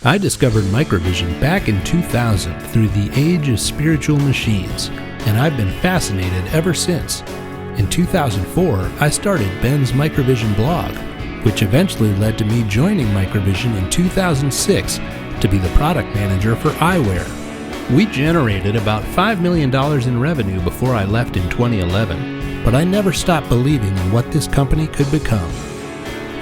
I discovered MicroVision back in 2000 through the age of spiritual machines, and I've been fascinated ever since. In 2004, I started Ben's MicroVision blog, which eventually led to me joining MicroVision in 2006 to be the product manager for eyewear. We generated about $5 million in revenue before I left in 2011, but I never stopped believing in what this company could become.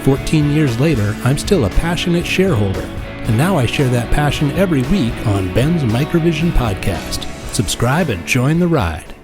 14 years later, I'm still a passionate shareholder, and now I share that passion every week on Ben's MicroVision podcast. Subscribe and join the ride.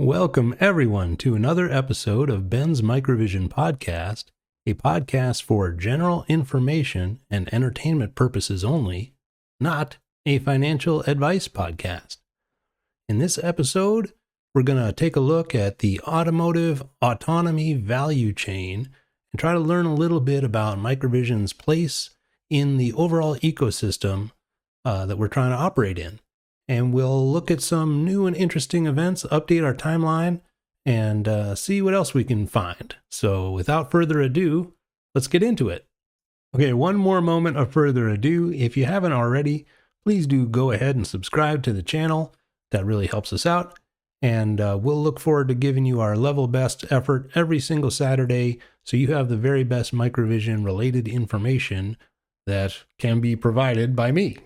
Welcome, everyone, to another episode of Ben's MicroVision podcast, a podcast for general information and entertainment purposes only, not a financial advice podcast. In this episode, we're going to take a look at the automotive autonomy value chain and try to learn a little bit about MicroVision's place in the overall ecosystem that we're trying to operate in. And we'll look at some new and interesting events, update our timeline, and see what else we can find. So without further ado, let's get into it. Okay, one more moment of further ado. If you haven't already, please do go ahead and subscribe to the channel. That really helps us out. And we'll look forward to giving you our level best effort every single Saturday so you have the very best MicroVision related information that can be provided by me.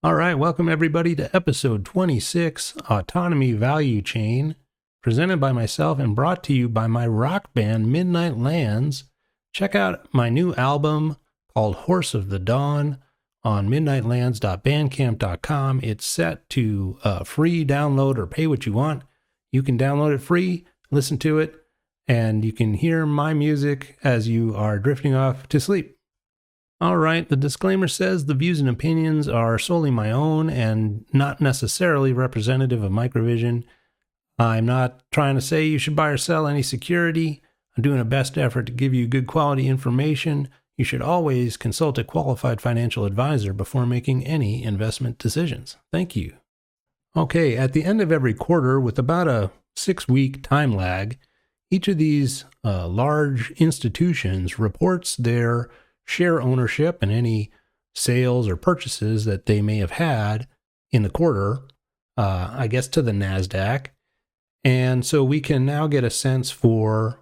All right, welcome everybody to episode 26, Autonomy Value Chain, presented by myself and brought to you by my rock band Midnight Lands. Check out my new album called Horse of the Dawn on midnightlands.bandcamp.com. It's set to free download or pay what you want. You can download it free, listen to it, and you can hear my music as you are drifting off to sleep. All right, the disclaimer says the views and opinions are solely my own and not necessarily representative of MicroVision. I'm not trying to say you should buy or sell any security. I'm doing a best effort to give you good quality information. You should always consult a qualified financial advisor before making any investment decisions. Thank you. Okay, at the end of every quarter, with about a 6-week time lag, each of these large institutions reports their share ownership and any sales or purchases that they may have had in the quarter, I guess to the NASDAQ. And so we can now get a sense for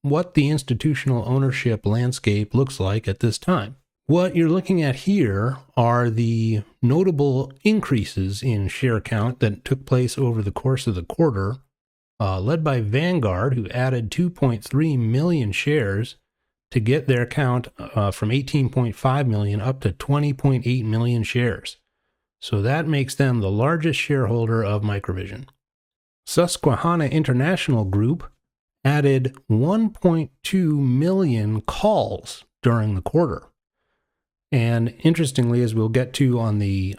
what the institutional ownership landscape looks like at this time. What you're looking at here are the notable increases in share count that took place over the course of the quarter, led by Vanguard, who added 2.3 million shares to get their count from 18.5 million up to 20.8 million shares. So that makes them the largest shareholder of MicroVision. Susquehanna International Group added 1.2 million calls during the quarter. And interestingly, as we'll get to on the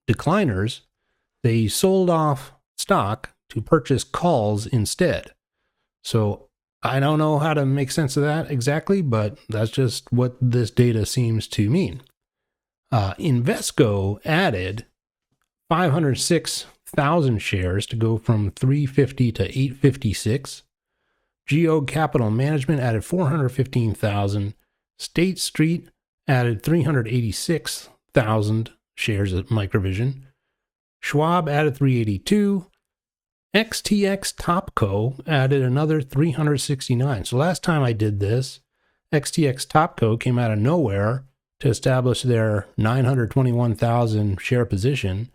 decliners, they sold off stock to purchase calls instead. So I don't know how to make sense of that exactly, but that's just what this data seems to mean. Invesco added 506,000 shares to go from 350 to 856. Geode Capital Management added 415,000. State Street added 386,000 shares at MicroVision. Schwab added 382. XTX Topco added another 369. So last time I did this, XTX Topco came out of nowhere to establish their 921,000 share position.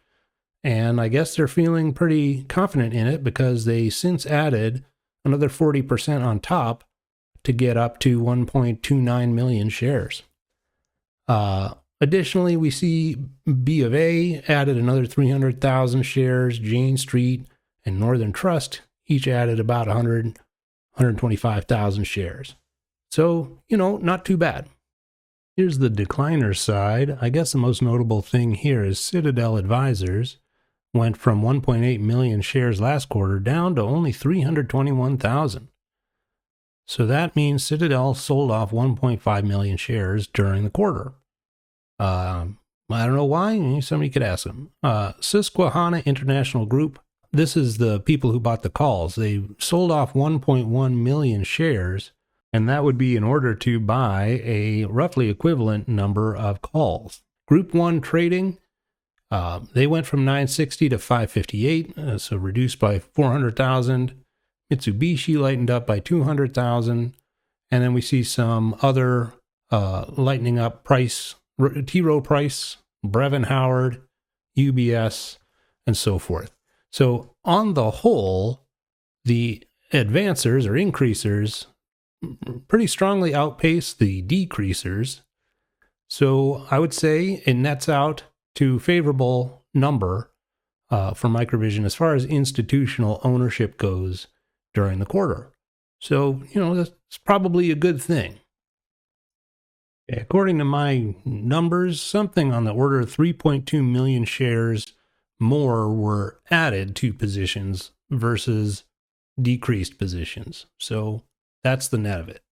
And I guess they're feeling pretty confident in it because they since added another 40% on top to get up to 1.29 million shares. Additionally, we see B of A added another 300,000 shares, Jane Street and Northern Trust each added about 125,000 shares. So, not too bad. Here's the decliner side. I guess the most notable thing here is Citadel Advisors went from 1.8 million shares last quarter down to only 321,000. So that means Citadel sold off 1.5 million shares during the quarter. I don't know why. Somebody could ask them. Susquehanna International Group. This is the people who bought the calls. They sold off 1.1 million shares, and that would be in order to buy a roughly equivalent number of calls. Group 1 Trading, they went from 960 to 558, so reduced by 400,000. Mitsubishi lightened up by 200,000. And then we see some other lightening up price, T. Rowe Price, Brevin Howard, UBS, and so forth. So on the whole, the advancers or increasers pretty strongly outpace the decreasers. So I would say it nets out to favorable number for MicroVision as far as institutional ownership goes during the quarter. So, that's probably a good thing. According to my numbers, something on the order of 3.2 million shares more were added to positions versus decreased positions. So that's the net of it.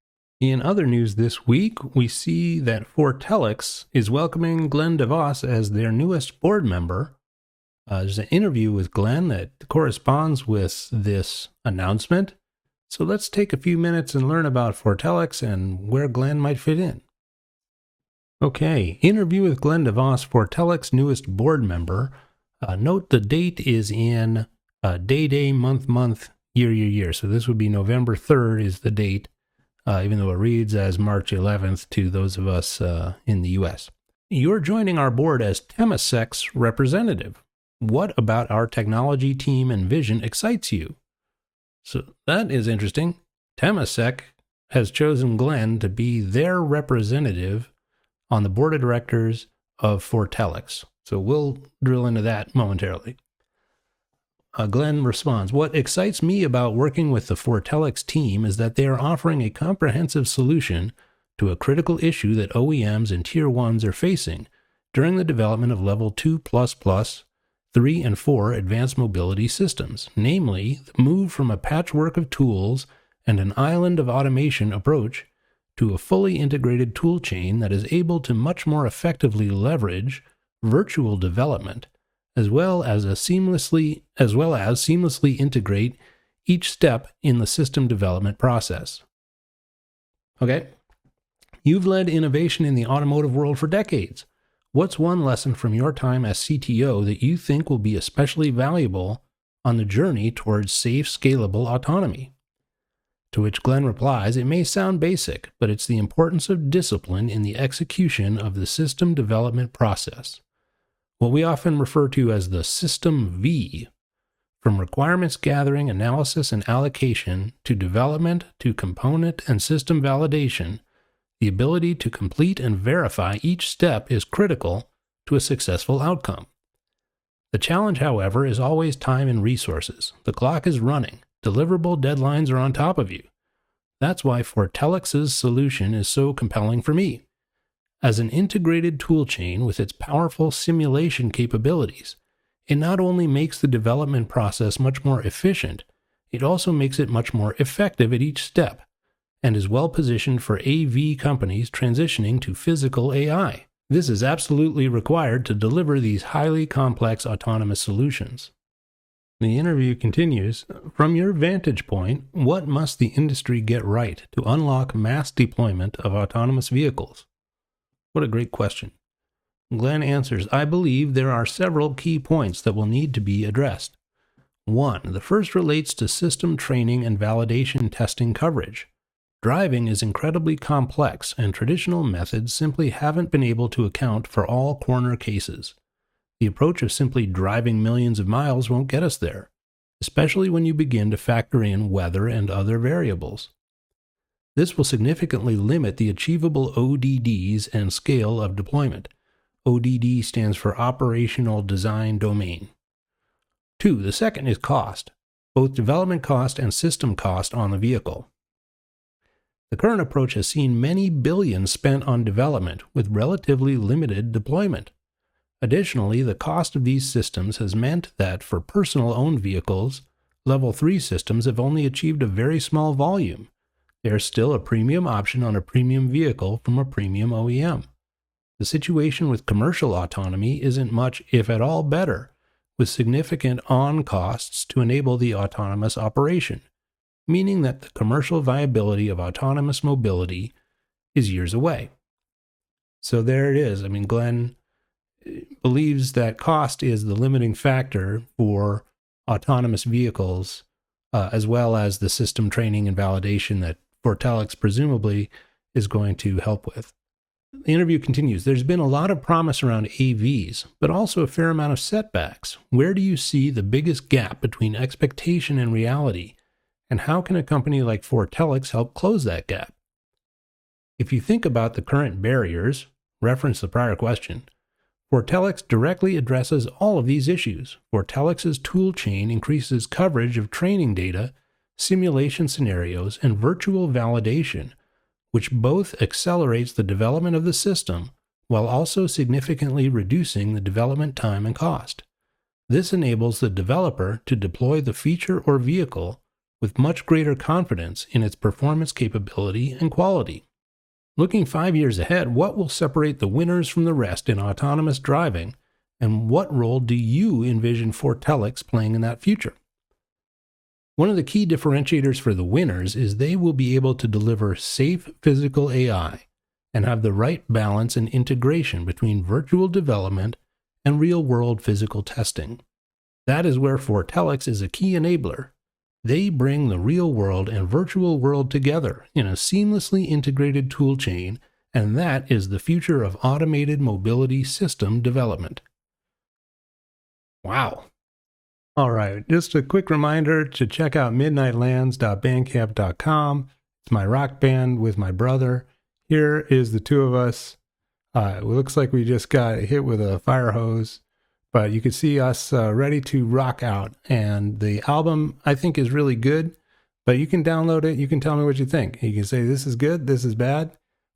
In other news this week, we see that Foretellix is welcoming Glenn DeVos as their newest board member. There's an interview with Glenn that corresponds with this announcement. So let's take a few minutes and learn about Foretellix and where Glenn might fit in. Okay, interview with Glenn DeVos, Foretellix newest board member. Note the date is in day, month, year. So this would be November 3rd is the date, even though it reads as March 11th to those of us in the U.S. You're joining our board as Temasek's representative. What about our technology team and vision excites you? So that is interesting. Temasek has chosen Glenn to be their representative on the board of directors of Foretellix. So we'll drill into that momentarily. Glenn responds, what excites me about working with the Foretellix team is that they are offering a comprehensive solution to a critical issue that OEMs and Tier 1s are facing during the development of Level 2++, 3 and 4 advanced mobility systems, namely the move from a patchwork of tools and an island of automation approach to a fully integrated tool chain that is able to much more effectively leverage virtual development, as well as seamlessly integrate each step in the system development process. Okay, you've led innovation in the automotive world for decades. What's one lesson from your time as CTO that you think will be especially valuable on the journey towards safe, scalable autonomy? To which Glenn replies, it may sound basic, but it's the importance of discipline in the execution of the system development process. What we often refer to as the System V, from requirements gathering, analysis, and allocation to development to component and system validation, the ability to complete and verify each step is critical to a successful outcome. The challenge, however, is always time and resources. The clock is running. Deliverable deadlines are on top of you. That's why Foretellix's solution is so compelling for me. As an integrated toolchain with its powerful simulation capabilities, it not only makes the development process much more efficient, it also makes it much more effective at each step, and is well positioned for AV companies transitioning to physical AI. This is absolutely required to deliver these highly complex autonomous solutions. The interview continues. From your vantage point, what must the industry get right to unlock mass deployment of autonomous vehicles? What a great question. Glenn answers, I believe there are several key points that will need to be addressed. 1. The first relates to system training and validation testing coverage. Driving is incredibly complex, and traditional methods simply haven't been able to account for all corner cases. The approach of simply driving millions of miles won't get us there, especially when you begin to factor in weather and other variables. This will significantly limit the achievable ODDs and scale of deployment. ODD stands for Operational Design Domain. 2. The second is cost, both development cost and system cost on the vehicle. The current approach has seen many billions spent on development with relatively limited deployment. Additionally, the cost of these systems has meant that for personal owned vehicles, Level 3 systems have only achieved a very small volume. They are still a premium option on a premium vehicle from a premium OEM. The situation with commercial autonomy isn't much, if at all, better, with significant on costs to enable the autonomous operation, meaning that the commercial viability of autonomous mobility is years away. So there it is. I mean, Glenn believes that cost is the limiting factor for autonomous vehicles, as well as the system training and validation that Foretellix presumably is going to help with. The interview continues. There's been a lot of promise around AVs, but also a fair amount of setbacks. Where do you see the biggest gap between expectation and reality? And how can a company like Foretellix help close that gap? If you think about the current barriers, reference the prior question, Foretellix directly addresses all of these issues. Foretellix's tool chain increases coverage of training data, simulation scenarios, and virtual validation, which both accelerates the development of the system while also significantly reducing the development time and cost. This enables the developer to deploy the feature or vehicle with much greater confidence in its performance capability and quality. Looking 5 years ahead, what will separate the winners from the rest in autonomous driving, and what role do you envision Foretellix playing in that future? One of the key differentiators for the winners is they will be able to deliver safe physical AI and have the right balance and integration between virtual development and real-world physical testing. That is where Foretellix is a key enabler. They bring the real world and virtual world together in a seamlessly integrated tool chain, and that is the future of automated mobility system development. Wow. All right, just a quick reminder to check out midnightlands.bandcamp.com. It's my rock band with my brother. Here is the two of us. It looks like we just got hit with a fire hose, but you can see us ready to rock out. And the album, I think, is really good, but you can download it. You can tell me what you think. You can say, this is good, this is bad,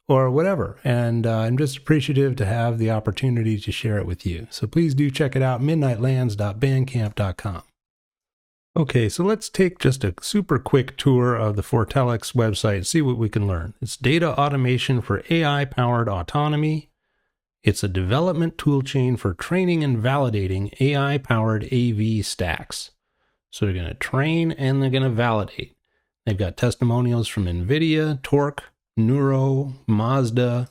or whatever. And I'm just appreciative to have the opportunity to share it with you. So please do check it out, midnightlands.bandcamp.com. Okay, so let's take just a super quick tour of the Foretellix website and see what we can learn. It's data automation for AI-powered autonomy. It's a development toolchain for training and validating AI-powered AV stacks. So they're going to train and they're going to validate. They've got testimonials from NVIDIA, Torque, Neuro, Mazda,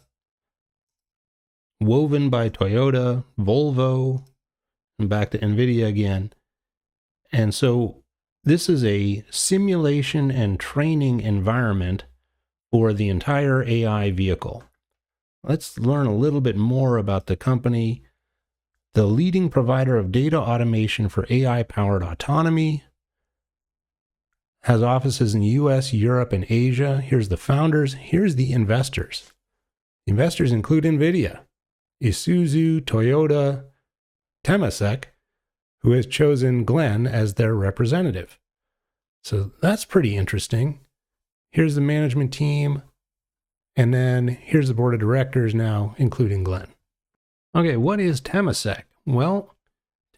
Woven by Toyota, Volvo, and back to NVIDIA again. And so this is a simulation and training environment for the entire AI vehicle. Let's learn a little bit more about the company. The leading provider of data automation for AI-powered autonomy, has offices in the US, Europe, and Asia. Here's the founders. Here's the investors. The investors include NVIDIA, Isuzu, Toyota, Temasek, who has chosen Glenn as their representative. So that's pretty interesting. Here's the management team. And then here's the board of directors now, including Glenn. Okay, what is Temasek? Well,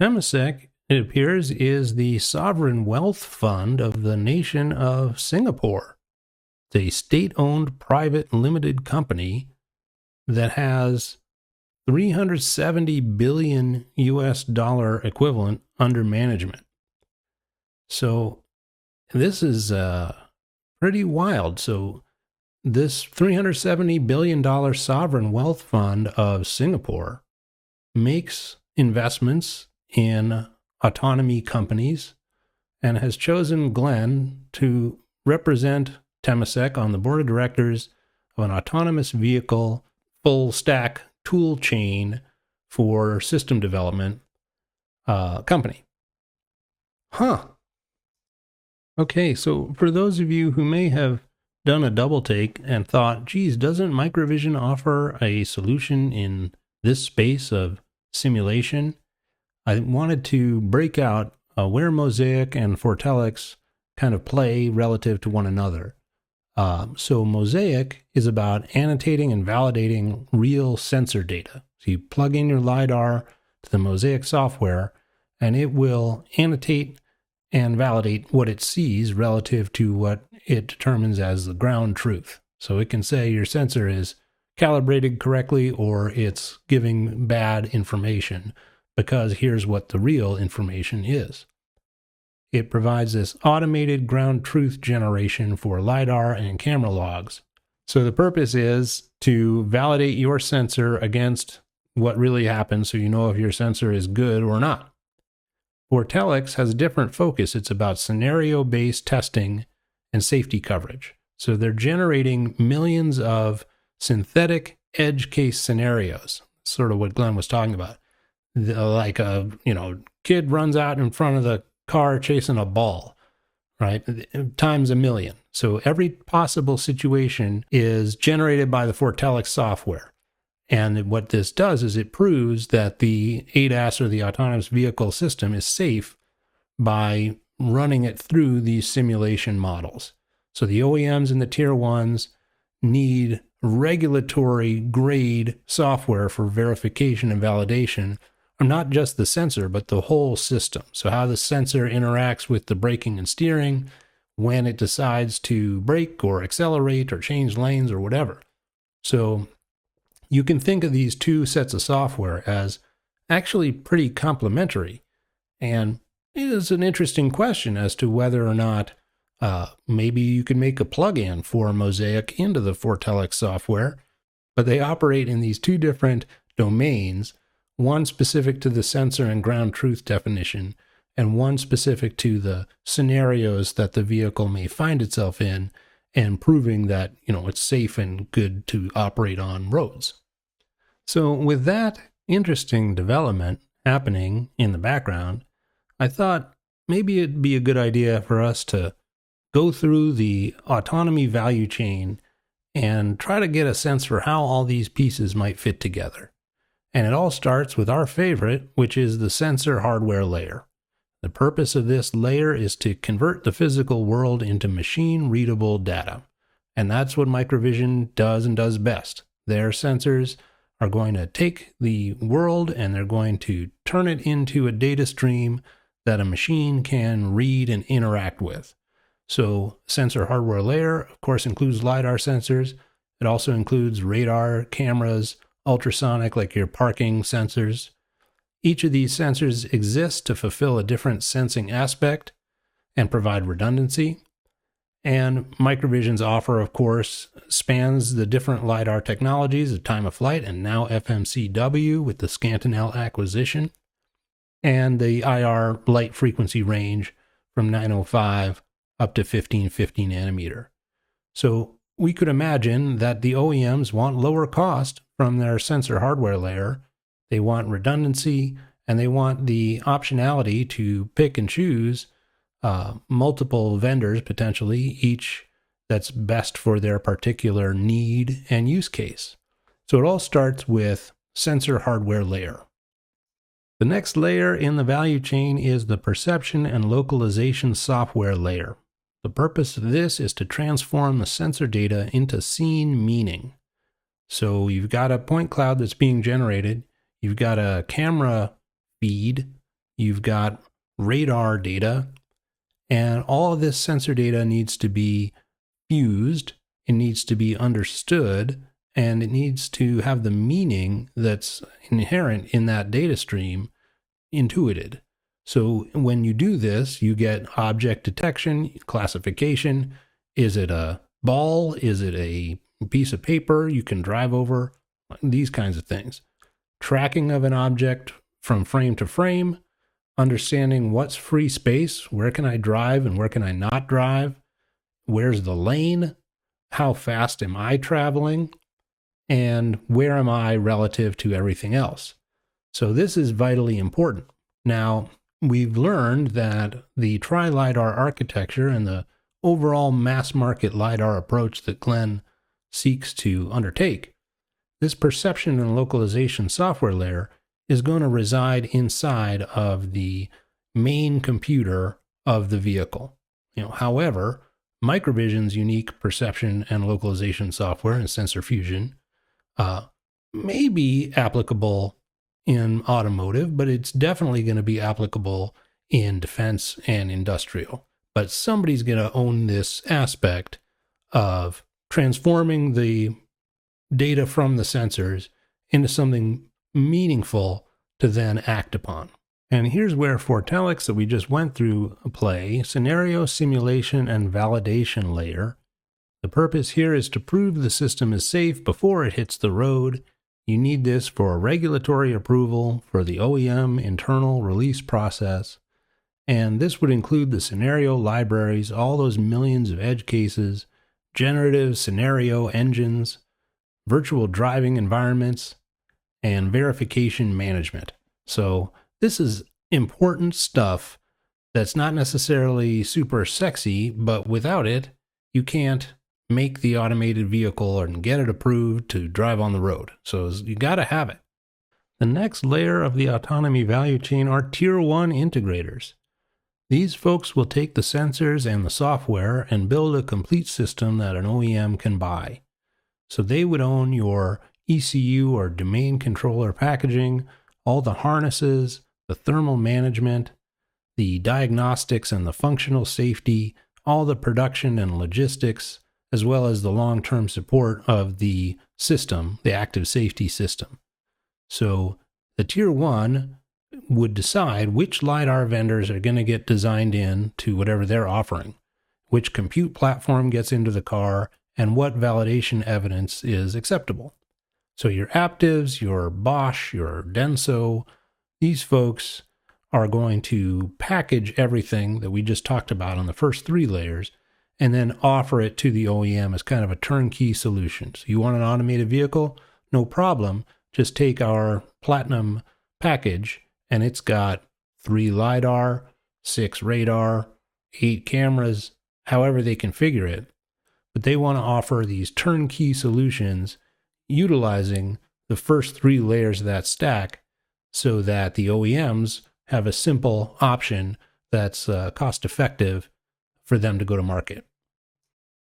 Temasek, it appears, is the sovereign wealth fund of the nation of Singapore. It's a state-owned private limited company that has $370 billion US dollar equivalent under management. So this is pretty wild. So this $370 billion sovereign wealth fund of Singapore makes investments in autonomy companies and has chosen Glenn to represent Temasek on the board of directors of an autonomous vehicle full stack tool chain for system development company. Huh. Okay, so for those of you who may have done a double take and thought, geez, doesn't MicroVision offer a solution in this space of simulation? I wanted to break out where Mosaic and Foretellix kind of play relative to one another. So Mosaic is about annotating and validating real sensor data. So you plug in your lidar to the Mosaic software, and it will annotate and validate what it sees relative to what it determines as the ground truth. So it can say your sensor is calibrated correctly or it's giving bad information because here's what the real information is. It provides this automated ground truth generation for lidar and camera logs. So the purpose is to validate your sensor against what really happens so you know if your sensor is good or not. Foretellix has a different focus. It's about scenario-based testing and safety coverage. So they're generating millions of synthetic edge case scenarios, sort of what Glenn was talking about. Like a kid runs out in front of the car chasing a ball, right? Times a million. So every possible situation is generated by the Foretellix software. And what this does is it proves that the ADAS or the autonomous vehicle system is safe by running it through these simulation models. So the OEMs and the tier ones need regulatory grade software for verification and validation of not just the sensor, but the whole system. So how the sensor interacts with the braking and steering, when it decides to brake or accelerate or change lanes or whatever. So you can think of these two sets of software as actually pretty complementary. And it is an interesting question as to whether or not maybe you can make a plug-in for Mosaic into the Foretellix software, but they operate in these two different domains, one specific to the sensor and ground truth definition, and one specific to the scenarios that the vehicle may find itself in and proving that, it's safe and good to operate on roads. So with that interesting development happening in the background, I thought maybe it'd be a good idea for us to go through the autonomy value chain and try to get a sense for how all these pieces might fit together. And it all starts with our favorite, which is the sensor hardware layer. The purpose of this layer is to convert the physical world into machine-readable data. And that's what MicroVision does and does best. Their sensors are going to take the world and they're going to turn it into a data stream that a machine can read and interact with. So sensor hardware layer, of course, includes lidar sensors. It also includes radar, cameras, ultrasonic, like your parking sensors. Each of these sensors exists to fulfill a different sensing aspect and provide redundancy. And MicroVision's offer, of course, spans the different lidar technologies of time of flight and now FMCW with the Scantinel acquisition, and the IR light frequency range from 905 up to 1550 nanometer. So we could imagine that the OEMs want lower cost from their sensor hardware layer. They want redundancy, and they want the optionality to pick and choose multiple vendors, potentially, each that's best for their particular need and use case. So it all starts with sensor hardware layer. The next layer in the value chain is the perception and localization software layer. The purpose of this is to transform the sensor data into scene meaning. So you've got a point cloud that's being generated, you've got a camera feed, you've got radar data, and all of this sensor data needs to be fused, it needs to be understood, and it needs to have the meaning that's inherent in that data stream intuited. So when you do this, you get object detection, classification. Is it a ball? Is it a piece of paper you can drive over? These kinds of things. Tracking of an object from frame to frame, understanding what's free space, where can I drive and where can I not drive, where's the lane, how fast am I traveling, and where am I relative to everything else. So this is vitally important. Now, we've learned that the tri-lidar architecture and the overall mass market lidar approach that Glenn seeks to undertake, this perception and localization software layer is going to reside inside of the main computer of the vehicle. However, MicroVision's unique perception and localization software and sensor fusion may be applicable in automotive, but it's definitely going to be applicable in defense and industrial. But somebody's going to own this aspect of transforming the data from the sensors into something meaningful to then act upon. And here's where Foretellix that we just went through play: scenario, simulation, and validation layer. The purpose here is to prove the system is safe before it hits the road. You need this for regulatory approval for the OEM internal release process. And this would include the scenario libraries, all those millions of edge cases, generative scenario engines, virtual driving environments, and verification management. So this is important stuff that's not necessarily super sexy, but without it, you can't make the automated vehicle and get it approved to drive on the road. So you got to have it. The next layer of the autonomy value chain are Tier 1 integrators. These folks will take the sensors and the software and build a complete system that an OEM can buy. So they would own your ECU or domain controller packaging, all the harnesses, the thermal management, the diagnostics and the functional safety, all the production and logistics, as well as the long-term support of the system, the active safety system. So the Tier 1 would decide which lidar vendors are going to get designed in to whatever they're offering, which compute platform gets into the car, and what validation evidence is acceptable. So your Aptivs, your Bosch, your Denso, these folks are going to package everything that we just talked about on the first 3 layers and then offer it to the OEM as kind of a turnkey solution. So you want an automated vehicle? No problem. Just take our Platinum package, and it's got 3 lidar, 6 radar, 8 cameras, however they configure it. But they want to offer these turnkey solutions utilizing the first 3 layers of that stack so that the OEMs have a simple option that's cost effective for them to go to market.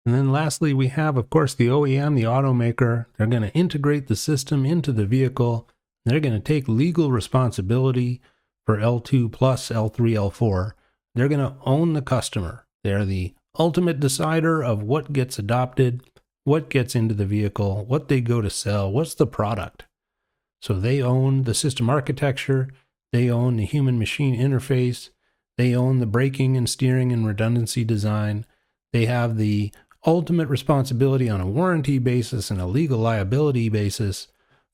And then lastly, we have, of course, the OEM, the automaker. They're going to integrate the system into the vehicle. They're going to take legal responsibility for L2 plus L3, L4. They're going to own the customer. They're the ultimate decider of what gets adopted, what gets into the vehicle, what they go to sell, what's the product. So they own the system architecture, they own the human-machine interface, they own the braking and steering and redundancy design. They have the ultimate responsibility on a warranty basis and a legal liability basis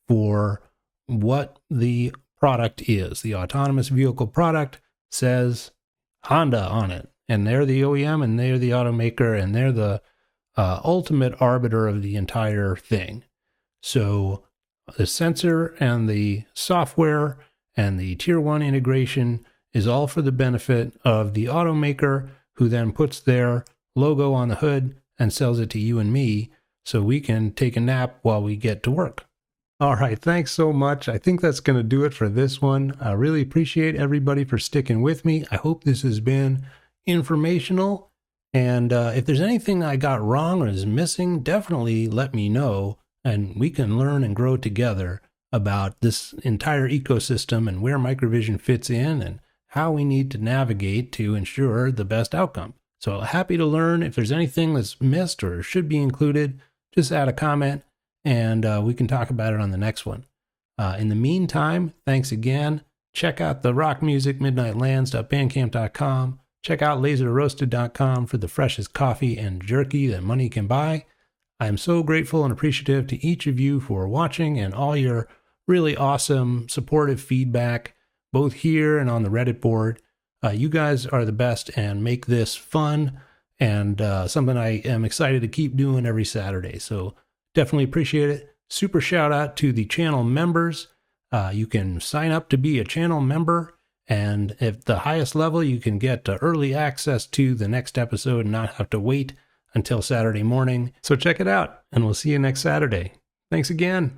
for what the product is. The autonomous vehicle product says Honda on it, and they're the OEM and they're the automaker and they're the ultimate arbiter of the entire thing. So the sensor and the software and the Tier 1 integration is all for the benefit of the automaker, who then puts their logo on the hood and sells it to you and me so we can take a nap while we get to work. All right, thanks so much. I think that's going to do it for this one. I really appreciate everybody for sticking with me. I hope this has been informational. And if there's anything I got wrong or is missing, definitely let me know, and we can learn and grow together about this entire ecosystem and where MicroVision fits in and how we need to navigate to ensure the best outcome. So happy to learn. If there's anything that's missed or should be included, just add a comment and we can talk about it on the next one. In the meantime, thanks again. Check out the rock music, midnightlands.bandcamp.com. Check out laserroasted.com for the freshest coffee and jerky that money can buy. I am so grateful and appreciative to each of you for watching and all your really awesome supportive feedback, both here and on the Reddit board. You guys are the best and make this fun and something I am excited to keep doing every Saturday. So definitely appreciate it. Super shout out to the channel members. You can sign up to be a channel member, and at the highest level, you can get early access to the next episode and not have to wait until Saturday morning. So check it out, and we'll see you next Saturday. Thanks again.